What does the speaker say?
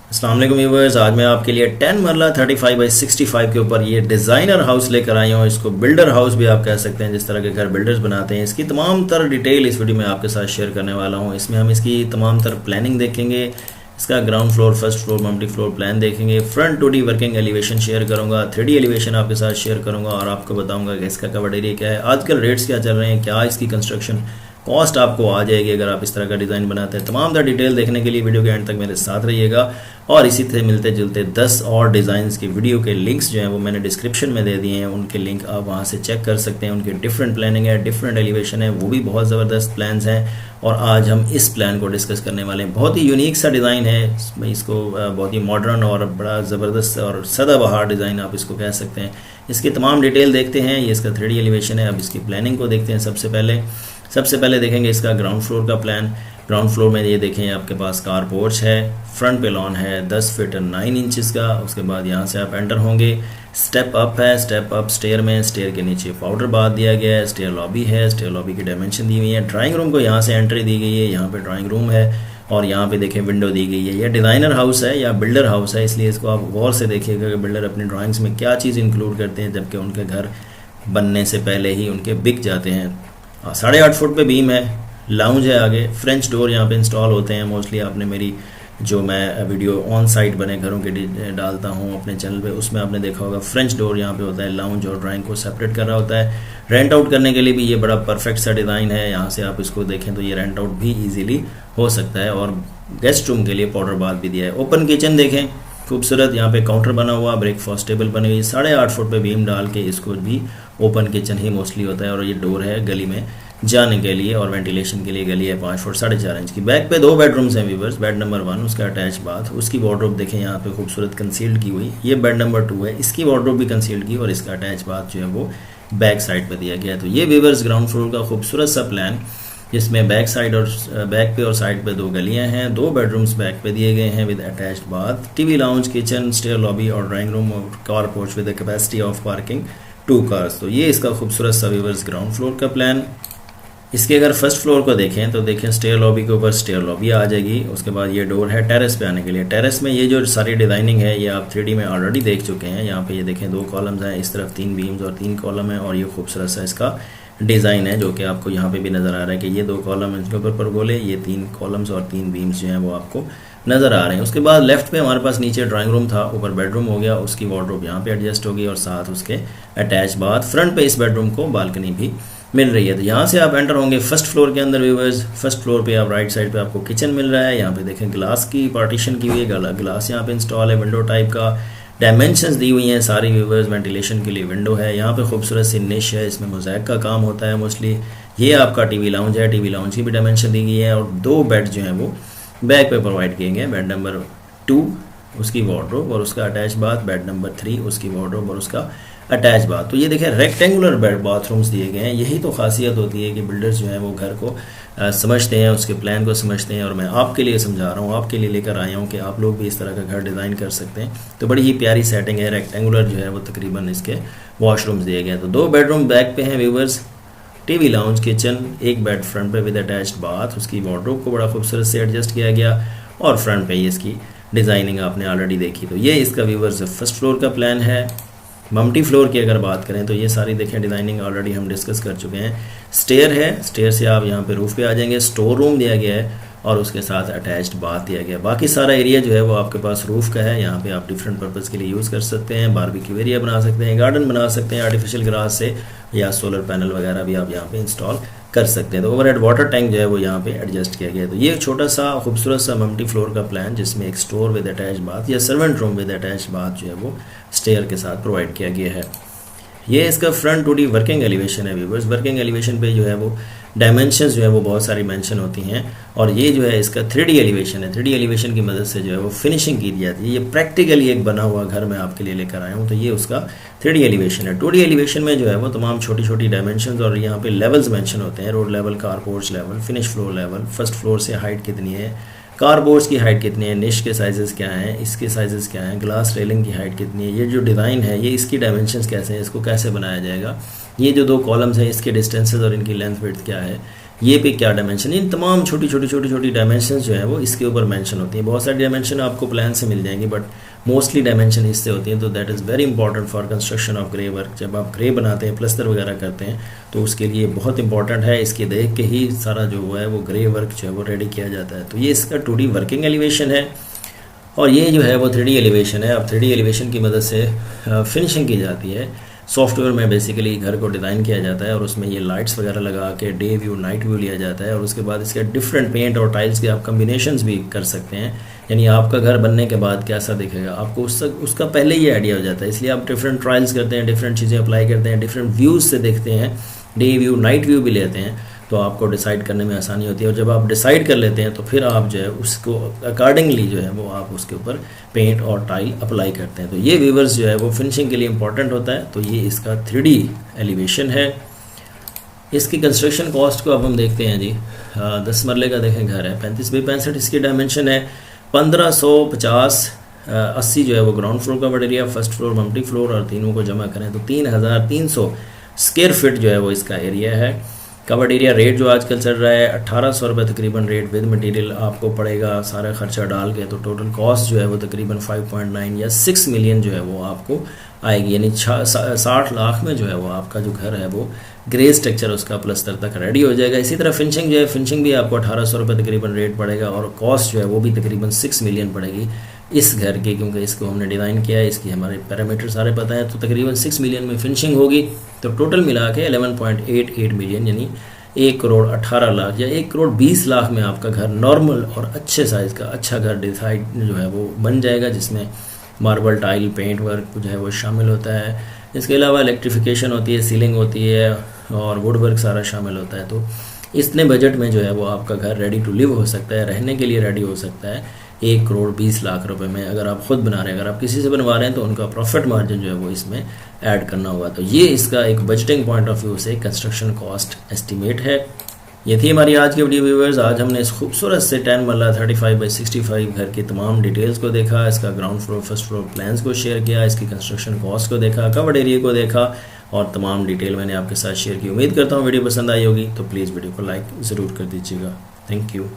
अस्सलाम वालेकुम व्यूअर्स। आज मैं आपके लिए 10 मरला 35x65 के ऊपर ये डिज़ाइनर हाउस लेकर आई हूँ। इसको बिल्डर हाउस भी आप कह सकते हैं, जिस तरह के घर बिल्डर्स बनाते हैं। इसकी तमाम तर डिटेल इस वीडियो में आपके साथ शेयर करने वाला हूँ। इसमें हम इसकी तमाम तर प्लानिंग देखेंगे, इसका ground floor, first floor, multi floor plan देखेंगे। Front 2D working elevation share करूँगा, 3D एलिवेशन आपके साथ शेयर करूँगा और आपको बताऊँगा कि इसका कवर्ड एरिया क्या है, आजकल रेट्स क्या चल रहे हैं, क्या इसकी कंस्ट्रक्शन कॉस्ट आपको आ जाएगी अगर आप इस तरह का डिज़ाइन बनाते हैं। तमाम द डिटेल देखने के लिए वीडियो के एंड तक मेरे साथ रहिएगा। और इसी से मिलते जुलते 10 और डिज़ाइंस की वीडियो के लिंक्स जो हैं वो मैंने डिस्क्रिप्शन में दे दिए हैं। उनके लिंक आप वहाँ से चेक कर सकते हैं। उनकी डिफरेंट प्लानिंग है, डिफरेंट एलिवेशन है, वो भी बहुत ज़बरदस्त प्लान्स हैं। और आज हम इस प्लान को डिस्कस करने वाले हैं। बहुत ही यूनिक सा डिज़ाइन है, इसको बहुत ही मॉडर्न और बड़ा ज़बरदस्त और सदाबहार डिज़ाइन आप इसको कह सकते हैं। इसकी तमाम डिटेल देखते हैं। ये इसका 3D एलिवेशन है। अब इसकी प्लानिंग को देखते हैं। सबसे पहले देखेंगे इसका ग्राउंड फ्लोर का प्लान। ग्राउंड फ्लोर में ये देखें आपके पास कार पोर्च है, फ्रंट पे लॉन है 10 फीट 9 इंचज़ का। उसके बाद यहाँ से आप एंटर होंगे, स्टेप अप है, स्टेप अप स्टेयर में, स्टेयर के नीचे पाउडर बाथ दिया गया है, स्टेयर लॉबी है, स्टेयर लॉबी की डायमेंशन दी हुई है। ड्राइंग रूम को यहाँ से एंट्री दी गई है, यहाँ पे ड्राइंग रूम है और यहाँ पे देखें विंडो दी गई है। यह डिज़ाइनर हाउस है या बिल्डर हाउस है, इसलिए इसको आप गौर से देखिएगा कि बिल्डर अपनी ड्राइंग्स में क्या चीज़ इंक्लूड करते हैं, जबकि उनके घर बनने से पहले ही उनके बिक जाते हैं। 8.5 फुट पे बीम है, लाउंज है आगे, फ्रेंच डोर यहाँ पे इंस्टॉल होते हैं। मोस्टली आपने मेरी जो मैं वीडियो ऑन साइट बने घरों के डालता हूँ अपने चैनल पे, उसमें आपने देखा होगा फ्रेंच डोर यहाँ पे होता है, लाउंज और ड्राइंग को सेपरेट कर रहा होता है। रेंट आउट करने के लिए भी ये बड़ा परफेक्ट सा डिज़ाइन है। यहाँ से आप इसको देखें तो ये रेंट आउट भी ईजिली हो सकता है। और गेस्ट रूम के लिए पाउडर बाथ भी दिया है। ओपन किचन देखें, खूबसूरत यहाँ पे काउंटर बना हुआ, ब्रेकफास्ट टेबल बनी हुई, 8.5 फुट पे बीम डाल के इसको भी ओपन किचन ही मोस्टली होता है। और ये डोर है गली में जाने के लिए और वेंटिलेशन के लिए। गली है 5 फुट 4.5 इंच की। बैक पे 2 बेडरूम्स हैं व्यूवर्स। बेड नंबर 1 उसका अटैच बाथ, उसकी वार्डरोब देखें यहाँ पे खूबसूरत कंसील्ड की हुई। ये बेड नंबर 2 है, इसकी वार्डरोब भी कंसील्ड की और इसका अटैच बाथ जो है वो बैक साइड पे दिया गया है। तो ये व्यूवर्स ग्राउंड फ्लोर का खूबसूरत सा प्लान, जिसमें बैक साइड और बैक पे और साइड पे 2 गलियां हैं, 2 बेडरूम्स बैक पे दिए गए हैं with attached bath, TV lounge, kitchen, stair lobby और ड्राइंग रूम और car porch with capacity of parking 2 cars. तो ये इसका खूबसूरत सा व्यूवर्स ग्राउंड फ्लोर का प्लान। इसके अगर फर्स्ट फ्लोर को देखें तो देखें स्टेयर लॉबी के ऊपर स्टेयर लॉबी आ जाएगी। उसके बाद ये डोर है टेरेस पे आने के लिए। टेरेस में ये जो सारी डिज़ाइनिंग है ये आप 3D में ऑलरेडी देख चुके हैं। यहाँ पे ये देखें 2 कॉलम्स हैं, इस तरफ 3 बीम्स और 3 कॉलम है। और ये खूबसूरत सा इसका डिज़ाइन है जो कि आपको यहाँ पे भी नज़र आ रहा है कि ये 2 कॉलम इनके ऊपर परगोले, ये 3 कॉलम्स और 3 बीम्स जो हैं वो आपको नज़र आ रहे हैं। उसके बाद लेफ्ट पे हमारे पास नीचे ड्राइंग रूम था, ऊपर बेडरूम हो गया, उसकी वार्डरोब यहाँ पे एडजस्ट होगी और साथ उसके अटैच बाथ। फ्रंट पे इस बेडरूम को बालकनी भी मिल रही है। तो यहाँ से आप एंटर होंगे फर्स्ट फ्लोर के अंदर व्यूवर्स। फर्स्ट फ्लोर पे आप राइट साइड पे आपको किचन मिल रहा है। यहाँ पे देखें ग्लास की पार्टीशन की हुई है, ग्लास यहाँ पे इंस्टॉल है, विंडो टाइप का। डायमेंशंस दी हुई हैं सारी व्यूवर्स। वेंटिलेशन के लिए विंडो है, यहाँ पे खूबसूरत सी निश है, इसमें मोज़ैक का काम होता है मोस्टली। ये आपका टीवी लाउंज है, टीवी लाउंज की भी डायमेंशन दी गई है और 2 बेड जो हैं वो बैक पे प्रोवाइड किए गए। बेड नंबर 2 उसकी वार्डरोब और उसका अटैच बाथ, बेड नंबर 3 उसकी वार्डरोब और उसका अटैच बाथ। तो ये देखें रेक्टेंगुलर बेड बाथरूम्स दिए गए हैं। यही तो खासियत होती है कि बिल्डर्स जो हैं वो घर को समझते हैं, उसके प्लान को समझते हैं। और मैं आपके लिए समझा रहा हूँ, आपके लिए लेकर आया हूँ कि आप लोग भी इस तरह का घर डिज़ाइन कर सकते हैं। तो बड़ी ही प्यारी सेटिंग है। रेक्टेंगुलर जो है वो तकरीबन इसके वॉशरूम्स दिए गए हैं। तो 2 बेडरूम बैक पे हैं viewers, TV lounge, kitchen, 1 bed front पे विद अटैच्ड बाथ। उसकी वार्डरोब को बड़ा खूबसूरत से एडजस्ट किया गया और फ्रंट पे ही इसकी डिज़ाइनिंग आपने ऑलरेडी देखी। तो ये इसका व्यूवर्स फर्स्ट फ्लोर का प्लान है। मल्टी फ्लोर की अगर बात करें तो ये सारी देखें डिज़ाइनिंग ऑलरेडी हम डिस्कस कर चुके हैं। स्टेयर है, स्टेयर से आप यहाँ पे रूफ पे आ जाएंगे। स्टोर रूम दिया गया है और उसके साथ अटैच्ड बाथ दिया गया है। बाकी सारा एरिया जो है वो आपके पास रूफ का है। यहाँ पे आप डिफरेंट पर्पज़ के लिए यूज़ कर सकते हैं। बारबेक्यू एरिया बना सकते हैं, गार्डन बना सकते हैं आर्टिफिशियल ग्रास से, या सोलर पैनल वगैरह भी आप यहाँ पे इंस्टॉल कर सकते हैं। तो ओवरहेड वाटर टैंक जो है वो यहाँ पे एडजस्ट किया गया है। तो ये एक छोटा सा खूबसूरत सा मल्टी फ्लोर का प्लान, जिसमें एक स्टोर विद अटैच बाथ या servant room with attach bath जो है वो स्टेयर के साथ प्रोवाइड किया गया है। ये इसका फ्रंट 2D वर्किंग एलिवेशन है व्यूवर्स। वर्किंग एलिवेशन पे जो है वो डायमेंशंस जो है वो बहुत सारी मेंशन होती हैं। और ये जो है इसका 3D एलिवेशन है। 3D एलिवेशन की मदद से जो है वो फिनिशिंग की जाती है। ये प्रैक्टिकली एक बना हुआ घर मैं आपके लिए लेकर आया हूँ। तो ये उसका 3D एलिवेशन है। 2D एलिवेशन में जो है वो तमाम छोटी छोटी डायमेंशंस और यहाँ पे लेवल्स मेंशन होते हैं। Road level, car porch level, finish floor level, first floor से हाइट कितनी है, कार बोर्ड्स की हाइट कितनी है, निश के साइजेस क्या हैं, इसके साइजेस क्या हैं, ग्लास रेलिंग की हाइट कितनी है, ये जो डिज़ाइन है ये इसकी डायमेंशंस कैसे हैं, इसको कैसे बनाया जाएगा, ये जो 2 कॉलम्स हैं इसके डिस्टेंसेस और इनकी लेंथ विड्थ क्या है, ये पे क्या डायमेंशन, इन तमाम छोटी छोटी डायमेंशन जो है वो इसके ऊपर मेंशन होती हैं। बहुत सारी डायमेंशन आपको प्लान से मिल जाएंगी, बट मोस्टली डायमेंशन इससे होती हैं। तो that is very important for construction of grey work. जब आप ग्रे बनाते हैं, प्लस्तर वगैरह करते हैं, तो उसके लिए बहुत इंपॉर्टेंट है। इसके देख के ही सारा जो है वो ग्रे वर्क जो है वो रेडी किया जाता है। तो ये इसका 2D वर्किंग एलिवेशन है, और ये जो है वो 3D एलिवेशन है। अब 3D एलिवेशन की मदद से फिनिशिंग की जाती है। सॉफ्टवेयर में बेसिकली घर को डिज़ाइन किया जाता है, और उसमें ये लाइट्स वगैरह लगा के डे व्यू नाइट व्यू लिया जाता है, और उसके बाद इसके डिफरेंट पेंट और टाइल्स के आप कम्बिनेशंस भी कर सकते हैं। यानी आपका घर बनने के बाद कैसा दिखेगा आपको उसका पहले ही आइडिया हो जाता है। इसलिए आप डिफरेंट ट्रायल्स करते हैं, डिफरेंट चीज़ें अप्लाई करते हैं, डिफरेंट व्यूज़ से देखते हैं, डे व्यू नाइट व्यू भी लेते हैं, तो आपको डिसाइड करने में आसानी होती है। और जब आप डिसाइड कर लेते हैं तो फिर आप जो है उसको अकॉर्डिंगली जो है वो आप उसके ऊपर पेंट और टाइल अप्लाई करते हैं। तो ये व्यूवर्स जो है वो फिनिशिंग के लिए इंपॉर्टेंट होता है। तो ये इसका 3D एलिवेशन है। इसकी कंस्ट्रक्शन कॉस्ट को अब हम देखते हैं जी। 10 मरले का देखें घर है, 35 बाई 65 इसकी डायमेंशन है। 1550 80 जो है वो ग्राउंड फ्लोर का area, first floor multi floor, और तीनों को जमा करें तो 3300 स्क्वायर फीट जो है वो इसका एरिया है। कवर्ड एरिया रेट जो आजकल चल रहा है 1800 रुपये तकरीबन रेट विद मटेरियल आपको पड़ेगा, सारा खर्चा डाल के। तो टोटल कॉस्ट जो है वो तकरीबन 5.9 या 6 मिलियन जो है वो आपको आएगी। यानी 60 लाख में जो है वो आपका जो घर है वो ग्रे स्ट्रक्चर उसका प्लस्तर तक रेडी हो जाएगा। इसी तरह फिनिशिंग जो है, फिनिशिंग भी आपको 1800 रुपये तकरीबन रेट पड़ेगा, और कॉस्ट जो है वो भी तकरीबन 6 मिलियन पड़ेगी इस घर की, क्योंकि इसको हमने डिज़ाइन किया है, इसकी हमारे पैरामीटर सारे पता हैं। तो तकरीबन 6 मिलियन में फिनिशिंग होगी। तो टोटल मिला के 11.88 मिलियन यानी 1 करोड़ 18 लाख या 1 करोड़ 20 लाख में आपका घर नॉर्मल और अच्छे साइज़ का अच्छा घर डिसाइड जो है वो बन जाएगा, जिसमें मार्बल टाइल पेंट वर्क जो है वो शामिल होता है। इसके अलावा इलेक्ट्रिफिकेशन होती है, सीलिंग होती है, और वुड वर्क सारा शामिल होता है। तो इतने बजट में जो है वो आपका घर रेडी टू लिव हो सकता है, रहने के लिए रेडी हो सकता है 1 करोड़ 20 लाख रुपए में। अगर आप खुद बना रहे हैं, अगर आप किसी से बनवा रहे हैं, तो उनका प्रॉफिट मार्जिन जो है वो इसमें ऐड करना होगा। तो ये इसका एक बजटिंग पॉइंट ऑफ व्यू से कंस्ट्रक्शन कॉस्ट एस्टिमेट है। ये थी हमारी आज की वीडियो व्यूअर्स। आज हमने इस खूबसूरत से 10 मरला 35 बाई 65 घर की तमाम डिटेल्स को देखा, इसका ground floor first floor plans को शेयर किया, इसकी कंस्ट्रक्शन कॉस्ट को देखा, कवर्ड एरिया को देखा, और तमाम डिटेल मैंने आपके साथ शेयर की। उम्मीद करता हूँ वीडियो पसंद आई होगी। तो प्लीज़ वीडियो को लाइक ज़रूर कर दीजिएगा। Thank you.